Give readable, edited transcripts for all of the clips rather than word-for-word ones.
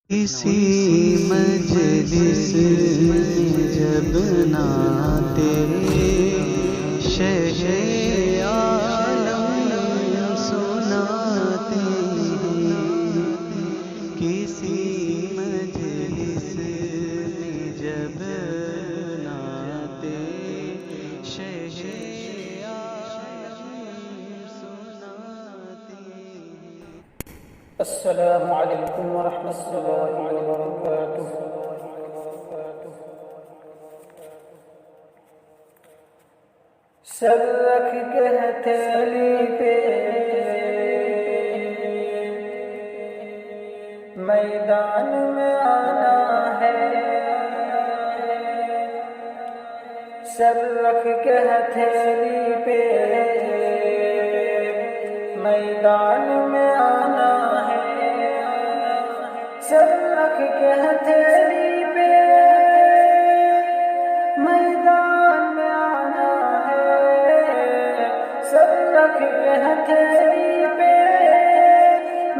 اسی مجلس میں جب ناتے شہ عالم سناتے ہیں، کسی مجلس میں جب ناتے شہ عالم سناتے ہیں۔ السلام علیکم ورحمۃ اللہ وبرکاتہ۔ سر رکھ کے ہتھیلی پہ میدان میں آنا ہے، سر رکھ کے ہتھیلی پہ میدان میں آنا ہے، سر رکھ کے ہتھیلی پہ میدان میں آنا ہے، سر رکھ کے ہتھیلی پہ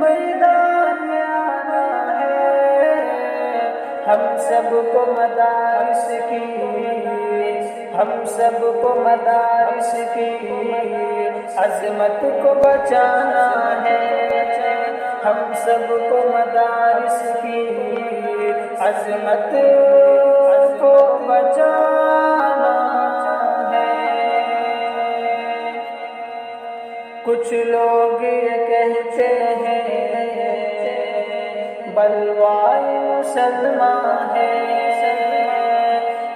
میدان میں آنا ہے۔ ہم سب کو مدارس کی عظمت کو بچانا ہے، ہم سب کو مدارس کی عظمت کو بچانا ہے۔ کچھ لوگ یہ کہتے ہیں بلوائے مسلمان ہے،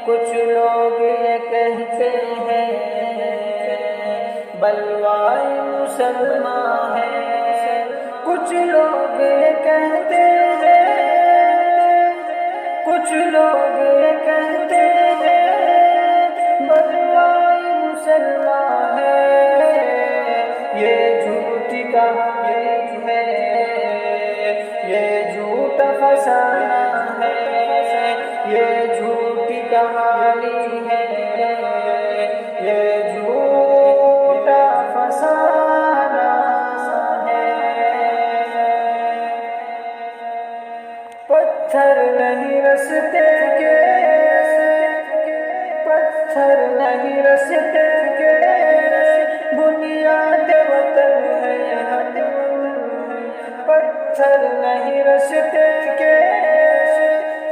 کچھ لوگ یہ کہتے ہیں بلوائے مسلمان ہے، کچھ لوگ یہ کہتے ہیں، کچھ لوگ یہ کہتے ہیں بلوائے مسلمان ہے۔ یہ جھوٹی کہانی ہے، یہ جھوٹ فسانہ ہے، یہ جھوٹی کہانی ہے، یہ جھوٹا فسانہ ہے۔ پتھر نہیں رستے کے، پتھر نہیں رستے کے، بنیاد وطن ہے ہم، پتھر نہیں رستے کے،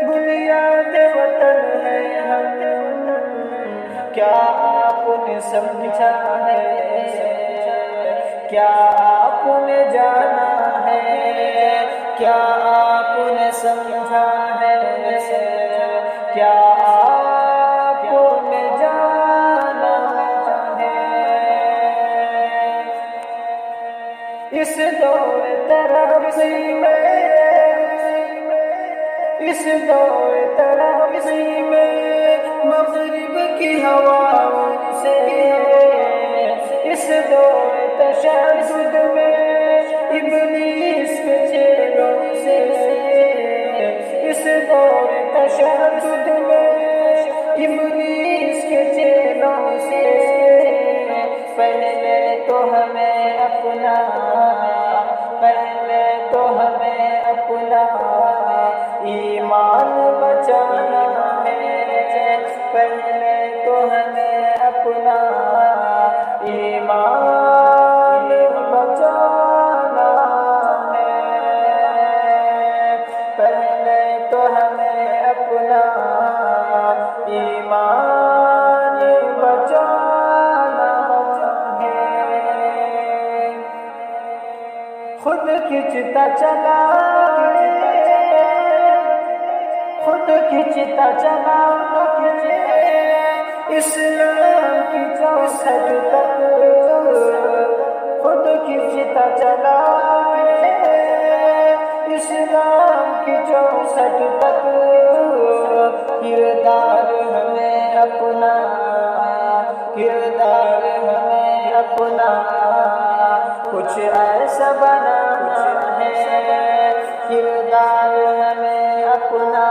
بنیاد وطن ہے ہم۔ کیا آپ نے سمجھا ہے، کیا آپ نے جانا ہے، کیا آپ نے سمجھا ہے، کیا آپ نے جانا ہے۔ اس دور ترقی میں، اس دور ترقی میں مغرب کی ہواؤں سے، اس دور تشدد میں ابلیس کے چیلوں سے، اس دور تشدد میں ابلیس کے چیلوں سے، پہلے تو ہمیں اپنا، پہلے تو ہمیں اپنا ایمان بچانا ہے، پہلے تو ہمیں اپنا ایمان بچانا ہے، پہلے تو ہمیں اپنا ایمان بچانا ہے۔ خود کھچتا چلا، خود کھچتا چلا اسلام کی چوسٹ تک، خود کھچتا چلا اسلام کی چوسٹ تک، کردار ہمیں اپنا، کردار ہمیں اپنا کچھ ایسا بنانا ہے، کردار ہمیں اپنا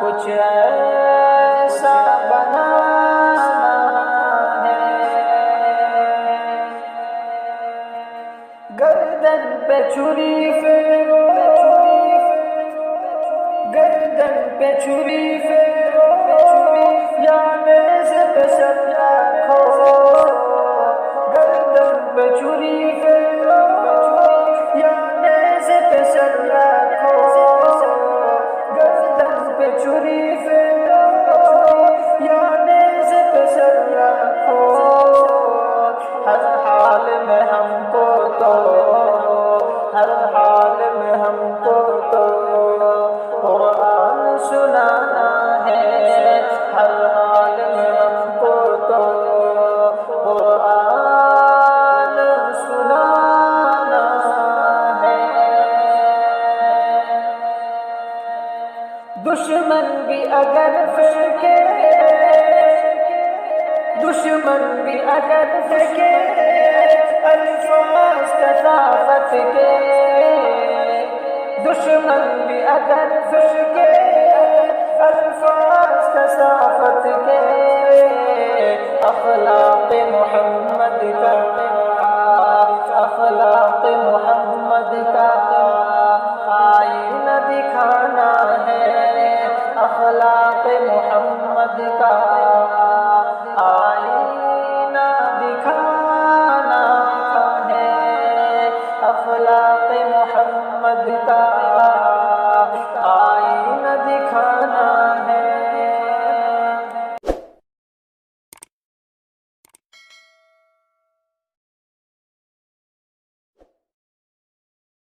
کچھ ایسا بنانا ہے۔ گردن پہ چھری پھیرو، پہ چھری پھیرو یا نیز پہ سر رکھو، گردن پہ چھری پھیرو یا نیز پہ سر رکھو، گردن پہ چھری پھیرو یا نیز پہ سر رکھو، ہر حال میں ہم کو تو، ہر حال میں ہم کو تو قرآن سنانا ہے، ہر حال میں ہم کو تو قرآن سنانا ہے۔ دشمن بھی اگر پھینکے، دشمن بھی اگر پھینکے الفاظ کثافت کے، دشمن بھی اگر پھینکے الفاظ کثافت کے، اخلاق محمد کا